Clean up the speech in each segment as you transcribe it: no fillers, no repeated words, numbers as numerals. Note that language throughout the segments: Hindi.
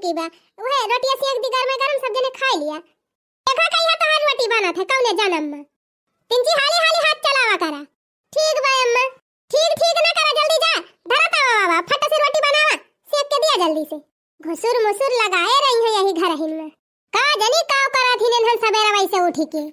की बा वह रोटिया सेक दी गरम गरम सब जने खा लिया। देखा कहिया तो हर रोटी बना थे कौने जन्म में तिनची हाली हाली हाथ चलावा करा। ठीक बा अम्मा ठीक ठीक ना करा जल्दी जा धरा तावा बाबा फट से रोटी बनावा सेक के दिया जल्दी से। घुसुर मुसुर लगाए रही है यही घर हिन में का जनी काव करा थी ने सवेरा वैसे उठी के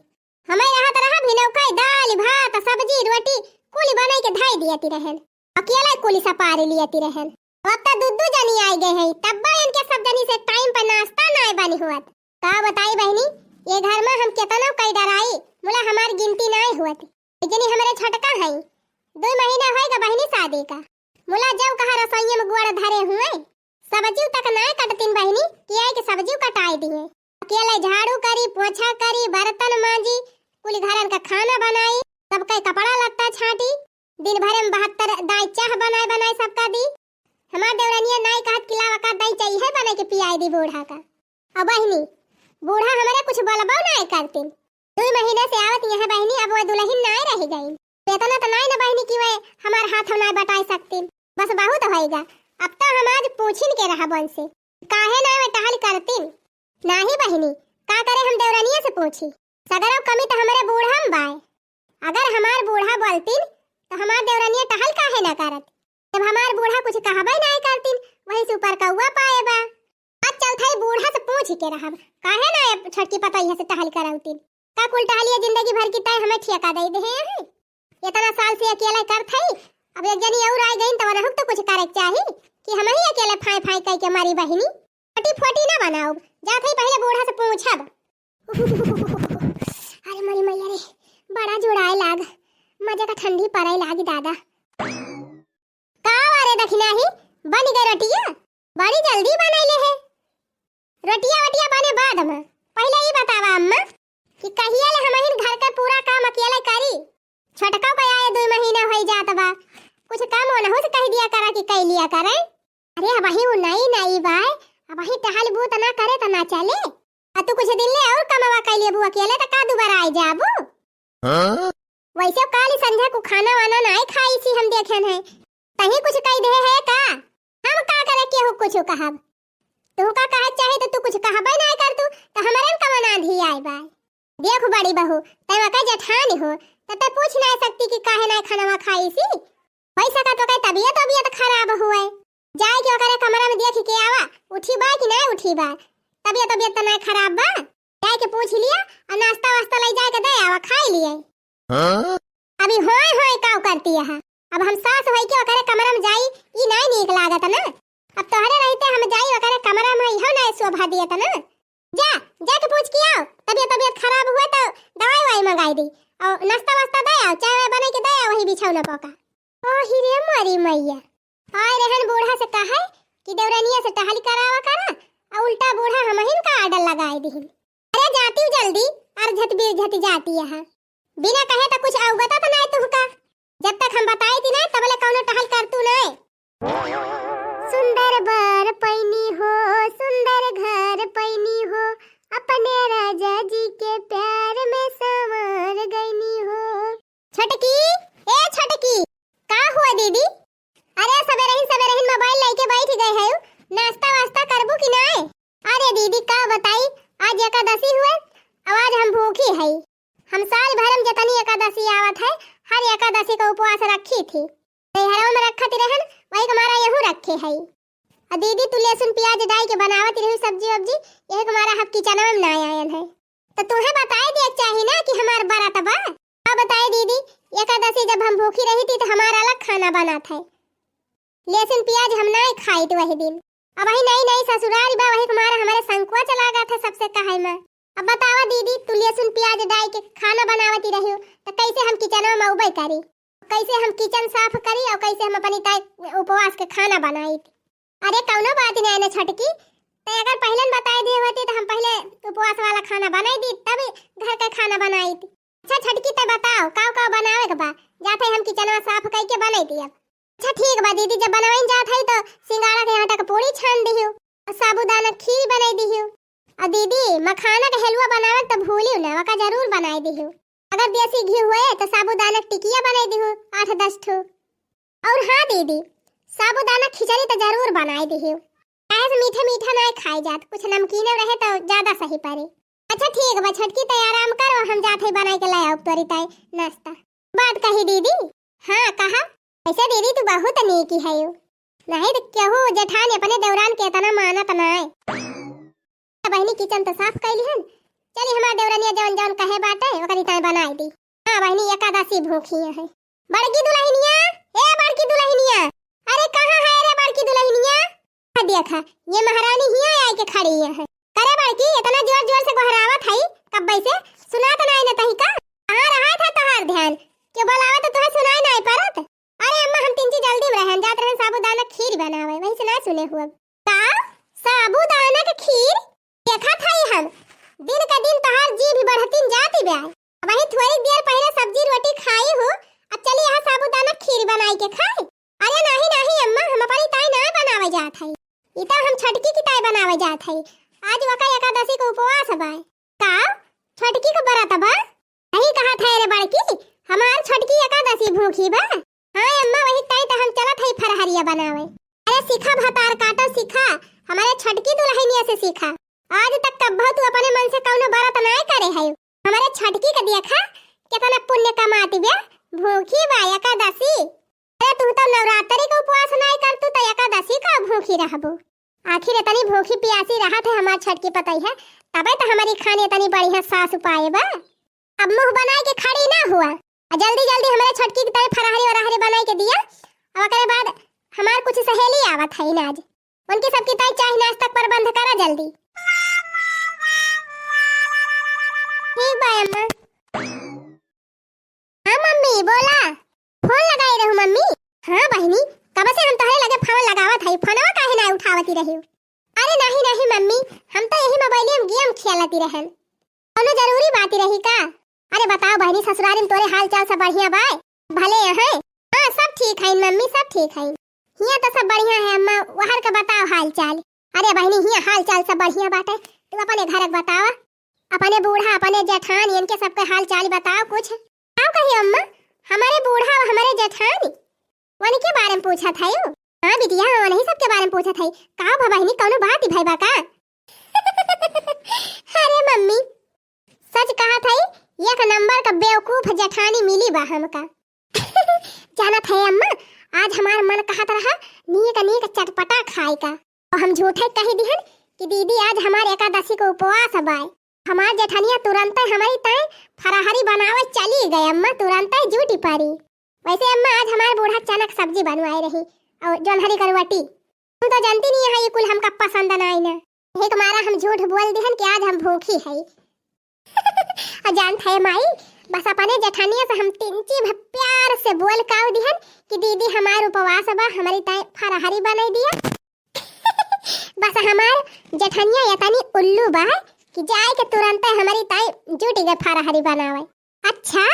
हमें यहाँ तरह भी नौकाई दाल भात सब्जी रोटी कुली बनाई के धाई दियाती रहन अकेला कुली सपारी लियाती रहन। अब तो दूध जनी आई गए हैं तब इनके सब जनी से टाइम पर नाश्ता नहीं बनी हुआ का बताई बहनी ये घर में हम कितना कई डराई मुला हमारी गिनती नहीं हुआ जनी हमारे छटका है 2 महीना होएगा बहनी शादी का मुला जब कहा रसोई में गुड़ धरे हुए सब्जी तक नहीं कटतीन बहनी कि आई के सब्जी कटाई दिए अकेले झाड़ू करी पोछा करी बर्तन मांजी कुल घरन का खाना बनाई सबका कपड़ा लत्ता छाटी दिन भर में 72 दाई चाह बनाए सबका दी। हमार देवरानिया नाई कहत किलावा का दाई चाहिए बने के पियाई दी बूढ़ा का। अब बहनी बूढ़ा हमारे कुछ बलबो नहीं करतीन 2 महीने से आवत यहाँ बहनी अब वो दुल्हन नहीं रह गई वेतना तो नहीं ना बहनी कि वे हमार हाथ नहीं बटाई सकतीन बस बहुत होएगा। अब तो हम आज पूछिन के रहा बन से काहे ना वे टहल करतीन नहीं बहनी का करे हम देवरानिया से पूछी सगर कमी तो हमारे बूढ़ा में बाय अगर हमार बूढ़ा बोलतीन तो हमार देवरानिया टहल काहे ना करत जब हमार बूढ़ा कुछ कहबे नहीं करतीन वही से ऊपर कौवा पाएबा। आज चौथाई बूढ़ा से पूछ के रहब काहे ना छटकी पतैया से टहल कराउतीन का कुल टहलिए जिंदगी भर की तय हमें ठेका दे दे हैं इतना साल से अकेले करत हई अब एक जनी और आ गई तो वरहुक तो कुछ करे चाही कि हम ही अकेले फाई फाई कह के मारी बहिनी फटी फटी ना बनाओ जात हई पहले बूढ़ा से पूछब। अरे मरी मैया रे बड़ा जुड़ाए लाग मजा का ठंडी पड़े लागी दादा का वारे दखना ही बन गई रोटिया बड़ी जल्दी बनैले है रोटिया वटिया बने बाद में पहले ही बतावा अम्मा कि कहिया ले हमहिन घर का पूरा काम अकेले करी छटका पे आए 2 महीना हो जात बा कुछ काम होना हो से कह दिया करा कि कह लिया करे। अरे अब ही नहीं बाय अब ही टहल बू त ना करे त ना चले आ तू कुछ दिन ले और कमावा कह लिए बू अकेले त का दोबारा आई जाबू। हां वैसे काली संध्या को खाना वाना नहीं खाई सी हम देखन है तही कुछ कह दे है का हम का करे के हो कुछ कहब तू का कह चाहे तो तू कुछ कहबे नहीं कर तू तो हमारे का मना धी आई बा। देख बड़ी बहू तय का जठान हो त पूछ नहीं सकती कि काहे नहीं खाना खाई सी पैसा का तो कह तबीयत खराब हुए जाए के ओकरे कमरा में देख के आवा उठी बा कि नहीं उठी बा तबीयत तो नहीं खराब बा जाए के पूछ लिया और नाश्ता वास्ता ले जाए के दे आवा खाई लिए। हाँ? अभी होय काव करती है अब हम सास होई के ओकरे कमरा में जाई ई नहीं नीक लागत ना अब तोहरे रहते हम जाई ओकरे कमरा में इहो नहीं शोभा दियत ना जा के पूछ के आओ तबीयत खराब हुए तो दवाई वाई मंगाई दी और नाश्ता वास्ता दे आओ चाय बना के दे आओ वही बिछौना पका। ओ हिरे मरी मैया आय रहन बूढ़ा से कहा कि देवरानिया से टहल करावा करा और उल्टा बूढ़ा हमहिन का आडल लगाई दी। अरे जाती जल्दी और झट जाती है बिना कहे तो कुछ अवगत तो नहीं तुहका जब तक हम बताई थी ना तबले कौनो टहल कर तू नहीं। सुंदर बर पैनी हो सुंदर घर पैनी हो अपने राजा जी के प्यार में संवर गईनी हो। छटकी ए छटकी का हुआ दीदी अरे सवेरे ही मोबाइल लेके बैठ गए है नाश्ता वास्ता करबू कि नहीं। अरे दीदी का बताई आज एकादशी हुए आज हम भूखी है हम साल भर में जतनी एकादशी आवत है हर एकादशी का उपवास रखी थी हरों में रखत रहन वही हमारा यहू रखे है और दीदी तू लहसुन प्याज डाल के बनावत रही सब्जी वब्जी यही हमारा हक किचन में ना आयन है तो तुम्हें बताए दे चाहिए ना कि हमार बारात बा। अब बताए दीदी एकादशी जब हम भूखी रही थी तो हमारा अलग खाना बना था लहसुन प्याज हम नहीं खाई थी वही दिन अब वही नहीं ससुराल बा वही हमारे संकुआ चला गया था सबसे कहे में। अब बतावा दीदी तू लहसुन प्याज डाल के खाना बनावती रही तो कैसे हम किचन में उबे करी कैसे हम किचन साफ करी और कैसे हम अपनी उपवास के खाना बनाई थी। अरे कौनो बात नहीं ना छटकी तो अगर पहले बताई दी होती तो हम पहले उपवास वाला खाना बनाई दी तब घर का खाना बनाई थी। अच्छा छटकी तो बताओ का बनावे के बा जाते हम किचन में साफ करके बनाई थी। अब अच्छा ठीक बा दीदी जब बनावे जात है तो सिंगाड़ा के आटा का पूरी छान दियो और साबूदाना खीर बनाई दियो और दीदी मखाना का हलवा बनावे तो भूलियो ना वका जरूर बनाई दियो अगर देसी घी हुए तो साबूदाना टिकिया बनाई दियो 8-10 ठो और हाँ दीदी साबूदाना खिचड़ी तो जरूर बनाई दियो काहे बस मीठे मीठा ना खाई जात, कुछ नमकीन रहे तो ज्यादा सही पड़े। अच्छा ठीक बा छटकी, तय आराम करो, हम जाते ही बनाई के लाए अब तोरी तय नाश्ता। बात कही दीदी? हाँ कहा। ऐसे दीदी तू बहुत नेकी है यू, नहीं तो केहू जेठानी अपने देवरान के इतना मानत ना है। बहनी किचन तो साफ कैली हन, चली हमार देवरानिया जवन जवन कहे बाटे ओकरी तय बनाई दी। हां बहनी एकादशी भूखी है। बड़की दुल्हनिया, ए बड़की दुल्हनिया, अरे कहां है रे बड़की दुल्हनिया? देखा ये महारानी हिया आई के खड़ी है। करे बड़की इतना जोर जोर से गोहरावत है कब से सुनात नहीं न तही का? कहां रहा था तोहार ध्यान? क्यों बुलावे तो तुम्हें सुनाई नहीं परत? अरे अम्मा हम तीन जल्दी में रहन जात रहन साबूदाना खीर बनावे, वही से ना सुने हुआ का साबूदाना के खीर देखा था हम। दिन का दिन तोहार जी भी बढ़तीन जाती बे। वही थोड़ी देर पहले सब्जी रोटी खाई हो, अब चली यहाँ साबूदाना खीर बनाई के खाए। अरे नहीं नहीं अम्मा, हम अपनी ताई ना बनावे जात है, इता हम छटकी की ताई बनावे जात है। आज वका एकादशी को उपवास बा का? छटकी को बरात बा? नहीं कहा था रे बड़की, हमार छटकी एकादशी भूखी बा। हां अम्मा वही ताई तो हम चलत है फरहरिया बनावे। अरे सीखा भतार काटा सीखा, हमारे छटकी दुल्हनिया से सीखा। आज तक कब्बो तू अपने मन से कौनो बरात ना करे है, हमारे छटकी के देखा कितना पुण्य कमाती बे, भूखी बा एकादशी। अरे तू तो नवरात्रि का उपवास नहीं कर, तू तो एकादशी का भूखी रहबो। आखिर इतनी भूखी प्यासी रहा थे हमार छटकी पता ही है, तबे तो हमारी खाने इतनी बढ़िया सास उपाय बा। अब मुंह बनाए के खड़ी ना हुआ, जल्दी जल्दी हमारे छटकी की तरह फराहरी वराहरी बनाई के दिया। और उसके बाद हमार कुछ सहेली आवत है ना, आज उनकी सबकी ताई चाय नाश्ता प्रबंध करा जल्दी। ठीक बा अम्मा। हाँ मम्मी बोला, फोन लगाई रहू मम्मी। हाँ बहनी कब से हम तोहरे लगे फोन लगावत हई, फोनवा काहे ना उठावती रही? अरे नहीं नहीं मम्मी, हम तो यही मोबाइल में गेम खेलती रहन, कोनो जरूरी बात रही का? अरे बताओ बहनी ससुराल में तोरे हाल चाल सब बढ़िया बा? भले है? हां सब ठीक है मम्मी, सब ठीक है। हिया तो सब बढ़िया है अम्मा, वहार का बताओ हाल चाल। अरे बहनी हिया हाल चाल सब बढ़िया बाटे, तू अपने घर का बतावा, अपने बूढ़ा अपने जेठान इनके सबके हाल चाल बताओ कुछ। आओ कही अम्मा, हमारे बूढ़ा और हमारे जेठानी उनके बारे में पूछा था यू? हां बिटिया उन्हीं सबके बारे में पूछा था। का बहनी कोनो बात ही भाई बा का? अरे मम्मी सच कहा था, एक नंबर का बेवकूफ जेठानी मिली बा हमका। जाना था अम्मा, आज हमार मन कहत रहा नीक चटपटा खाए का, और हम झूठे कही दिहन कि दीदी आज हमारे एकादशी को उपवास बा। हमार जेठानिया तुरंत हमारी ताई फराहरी बनावे चली गई अम्मा, तुरंत ही झूठी पड़ी। वैसे अम्मा आज हमारे बूढ़ा चनक सब्जी बनवाई रही और जोन्हरी करवटी, तुम तो जानती नहीं है ये कुल हमका पसंद ना आई ना, यही तुम्हारा हम झूठ बोल दिहन कि आज हम भूखी है। और जानत है माई, बस अपने जेठानिया से हम तीन चीज प्यार से बोल काव दिहन कि दीदी हमार उपवास बा, हमारी ताई फराहरी बनाई दिया। बस हमार जेठानिया इतनी उल्लू बा कि जाए के तुरंत हमारी ताई जुटी गई फराहरी बनावे। अच्छा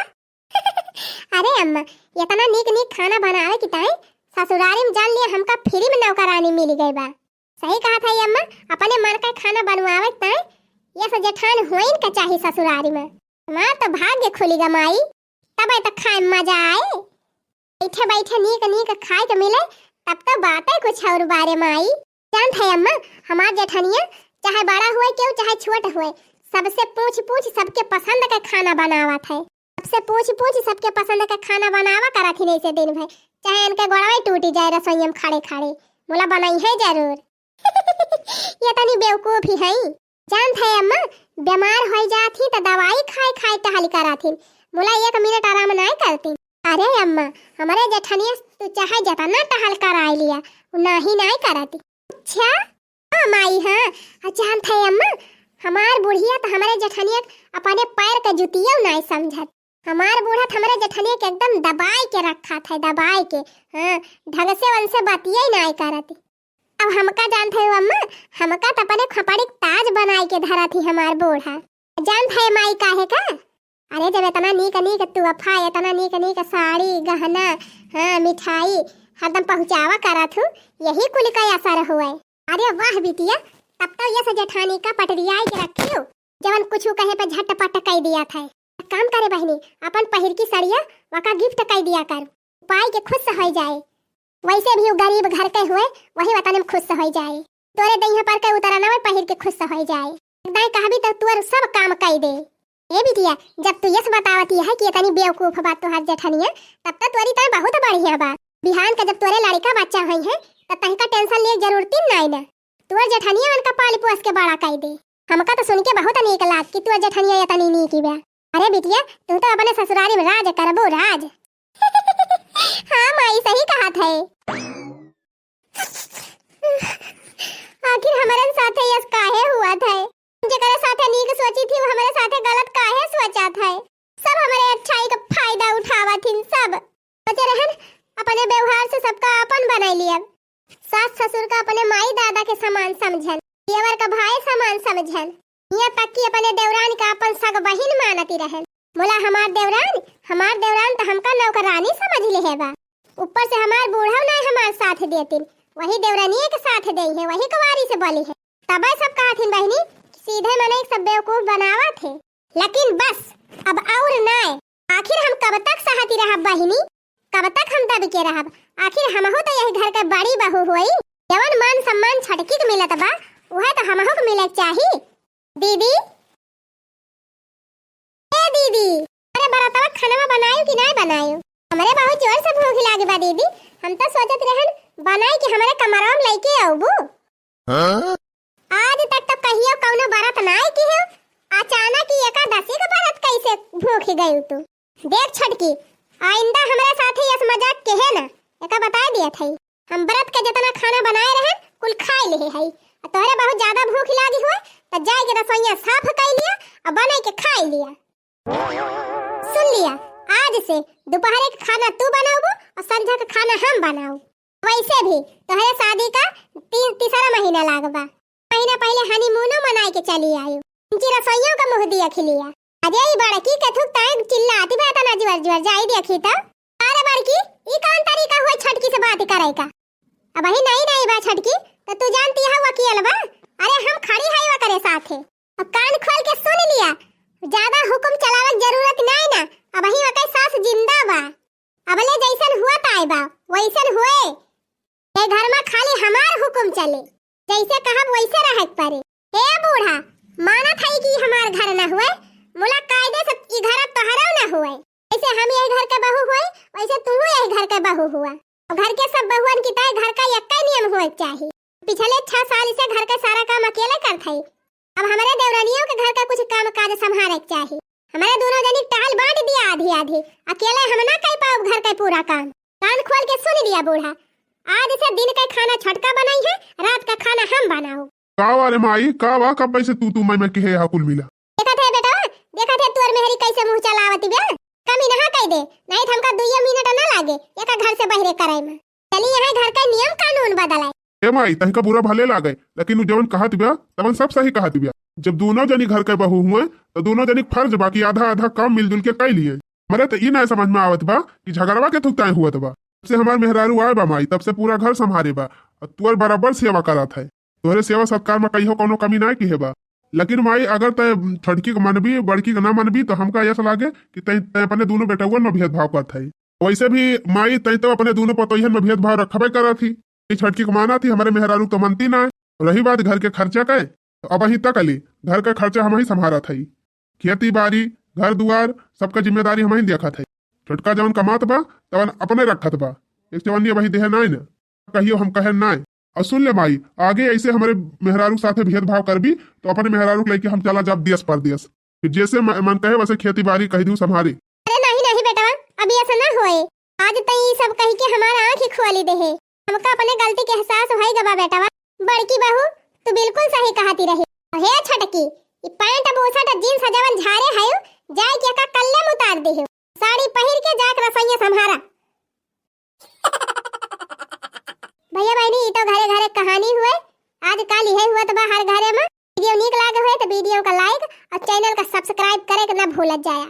अरे अम्मा इतना नीक खाना बनावे की ताई ससुराल में जान लिया हमका फ्री में नौकरानी मिल गई बा। सही कहा था अम्मा, अपने मन का खाना बनवावे ताई ये सब जेठान होइन का चाहिए ससुराल में। हमार तो भाग्य खुली गमाई, तब तक खाए मजा आए, बैठे बैठे नीक खाए के मिले, तब तो बात है कुछ और बारे में आई। जानत है अम्मा, हमार जेठानिया चाहे बड़ा हुए क्यों चाहे छोटा हुए, सबसे पूछ सबके पसंद का खाना बनावत है, सबसे पूछ सबके पसंद का खाना बनावा करत ही नहीं से दिन भर, चाहे इनके गोड़वा टूटी जाए रसोई में खड़े खड़े, बोला बनाई है जरूर। ये तनी बेवकूफ ही है। जानत है अम्मा, बीमार हो जाती तो दवाई खाए टहल कराती, बोला 1 मिनट आराम नहीं करती। अरे अम्मा हमारे जेठानिया तू चाहे जितना टहल करा लिया नहीं कराती। अच्छा हाँ माई हाँ, जानत है अम्मा, हमार बुढ़िया तो हमारे जेठानिया अपने पैर का जुतिया नहीं समझत, हमार बूढ़ा हमारे जेठानिया के एकदम दबाई के रखा था, दबाई के, हाँ ढंग से उनसे बातिया ही नहीं करती। अब हमका जानते हो अम्मा, हमका तो अपने खपड़ी ताज बनाई के धरा थी हमार बूढ़ा। जानते है माई काहे का? अरे जब इतना नीक तोहफा, इतना नीक साड़ी गहना, हाँ मिठाई हरदम पहुँचावा करा थू, यही कुल का असर हुआ। अरे वाह बिटिया, तब तो ये जेठानी का पटरिया के रखियो, जवन कुछ कहे पे झटपट कह दिया था। काम करे बहनी, अपन पहिर की सड़िया वका गिफ्ट कह दिया कर, पाई के खुश हो जाए, वैसे भी गरीब घर के हुए वही वतन में खुश हो जाए। तोरे दहिया पर के उतरना में पहिर के खुश हो जाए। दाई कहबी तो तोर सब काम कई दे। ए बिटिया, जब तू यस बतावती है कि इतनी बेवकूफ बात तो हाथ जेठनिया, तब तक तोरी तो बहुत बढ़िया बा। बिहान का जब तोरे लड़का बच्चा होई है तब तही का टेंशन ले जरूरत नहीं ना। तोर जेठनिया मन का पाल पोस के बड़ा कई दे। हमका तो सुन के बहुत नीक लाग कि तोर जेठनिया इतनी नीक बा। अरे बिटिया, तू तो अपने ससुरारी में राज करबो राज। हाँ माई सही कहा थे। आखिर हमारे साथे यस काहे हुआ था? जेकरा साथे नीक सोची थी वो हमारे साथे गलत काहे सोचा था? सब हमारे अच्छाई का फायदा उठावा थी सब। बचे रहन अपने व्यवहार से सबका अपन बनाई लिया। सास ससुर का अपने माई दादा के समान समझन, देवर का भाई समान समझन, यहाँ तक कि अपने देवरान का अपन सग बहिन मानती रहन। बोला हमार देवरान तो हमका नौकरानी समझ ले है बा। ऊपर से हमार बूढ़ा नहीं हमार साथ देती, वही देवरानी के साथ दे है, वही कुवारी से बोली है। तब सब कहा थी बहनी सीधे मने सब बेवकूफ बनावा थे। लेकिन बस अब और नाय। आखिर हम कब तक सहती रहब बहनी? कब तक हम दब के रहब? आखिर हमहु तो यही घर के बड़ी बहू होई। जवन मान सम्मान छटकी के मिलत बा वह तो हमहु को मिले चाही। दीदी, ए दीदी, अरे बरातवा खाना बनायो कि नहीं बनायो? हमरे बहुत जोर से भूख लागी बा दीदी। हम तो सोचत रहन बनाई कि हमारे कमरा में लेके आऊबू। आज तक तो कहियो कौनो बरत नहीं की है। अचानक ही एकादशी का बरत कैसे भूख गई तू? देख छटकी, आइंदा हमारे साथे यस मजाक के है ना, एका बता दिया थई। हम बरत के जितना खाना बनाए रहे कुल खाई ले हई। तोरे बहुत ज्यादा भूख लागी हुए तो जाए के रसोईया साफ कर लिया और बना के खा लिया। सुन लिया, आज से दोपहर के खाना तू बनाओ और संध्या का खाना हम बनाओ। वैसे भी तोहरे शादी का तीसरा महीना लागबा। महीना पहले हनीमूनो मनाए के चली आयो। उनकी रसोइयों का मुंह दिया खिलिया। अरे ये बड़की कथुक ताए चिल्लाती बात ना जोर जोर जाई देखी तो। अरे बड़की, ई कौन तरीका हुआ छटकी से बात करे का? अब ही नहीं बा छटकी, तो तू जानती है वकील बा। अरे हम खड़ी है वा करे साथे। अब कान खोल के सुन लिया, ज्यादा हुक्म चलावे जरूरत नहीं ना। अब ही वके सास जिंदा बा। अबले जैसन हुआ ताई बा वैसन हुए। ये घर में खाली हमार हुक्म चले, जैसे कहब वैसे रहे परे। ए बूढ़ा, माना था कि हमार घर न हुए, मुला कायदे से ई घर तोहरा न हुए। जैसे हम यही घर के बहू हुए वैसे तू यही घर के बहू हुआ। और घर के सब बहुअन की तरह घर का एक ही नियम होए चाहिए। पिछले 6 साल से घर का सारा काम अकेले करत हई। अब हमारे देवरानियों के घर का कुछ काम काज संभाले चाहिए। हमारे दोनों जनी टाल बांट दिया आधी आधी। अकेले हम ना कर पाओ घर का पूरा काम। कान खोल के सुन लिया बूढ़ा, आज से दिन का खाना छटका बनाई है, रात का खाना हम बनाओ। का वाले माई का वा कब से तू मैं के है कुल मिला। देखा थे बेटा, देखा थे तोर मेहरी कैसे मुंह चलावती बे। कमी नहा कह दे, नहीं तो हमका 2 मिनट ना लागे एका घर से बहरे कराई में। चली यहाँ घर का नियम कानून बदलाए। ए माई तहका बुरा भले लागे, लेकिन जवन कहत बिया तवन सब सही कहत बिया। जब दोनों जनी घर के बहू हुए तो दोनों जनी फर्ज बाकी आधा आधा काम मिलजुल के कर लिए। हमारे तो ई ना समझ में आवत बा कि झगड़वा के थुकताए हुआ बा। से हमार मेहरारू आए बा माई, तब से पूरा घर संभारे बा और तुअर बराबर सेवा करत है। तोहरे सेवा सत्कार में कहियो कोनो कमी नहीं की है बा। लेकिन माई अगर तय छटकी के मनबी बड़की के ना मनबी तो हमका ऐसा लागे कि तय अपने दोनों बेटउन में भेदभाव करत है। वैसे भी माई तय तो अपने दोनों पतोहियन में भेदभाव रखबे करत थी। छटकी को माना थी, हमारे मेहरारू तो मनती ना। रही बात घर के खर्चा का, तो अब अही तक अली घर का खर्चा हम ही संभारा थी। खेती बाड़ी घर दुआर सबका जिम्मेदारी हम ही देखा थी। छोटका जवन कमात बा तवन अपने रखत बा, एक जवानी वही देह नाई ना कहियो हम कहे नाई। और सुन ले माई, आगे ऐसे हमारे मेहरारू साथे भेदभाव करबी तो अपने मेहरारू को लेके हम चला जाब दियस पर दियस। फिर जैसे मन कहे वैसे खेती बाड़ी कह दूं संभारी। अरे नहीं बेटा, अभी ऐसा ना होए। आज तक ये सब कह के हमारा आँख ही खोली दे है। हमका अपने गलती के एहसास होई गबा बेटा। बड़की बहू तू बिल्कुल सही कहती रही। हे छटकी, ये पैंट बूशर्ट जींस जवन झारे है जाए के का कल्ले में उतार दे। साड़ी पहिर के जाके रसोईया संभारा। भैया बहनी, ये तो घरे घरे कहानी हुए। आज कल यही हुआ तो हर घरे में। वीडियो नीक लागे हुए तो वीडियो का लाइक और चैनल का सब्सक्राइब करे के ना भूलत जाया।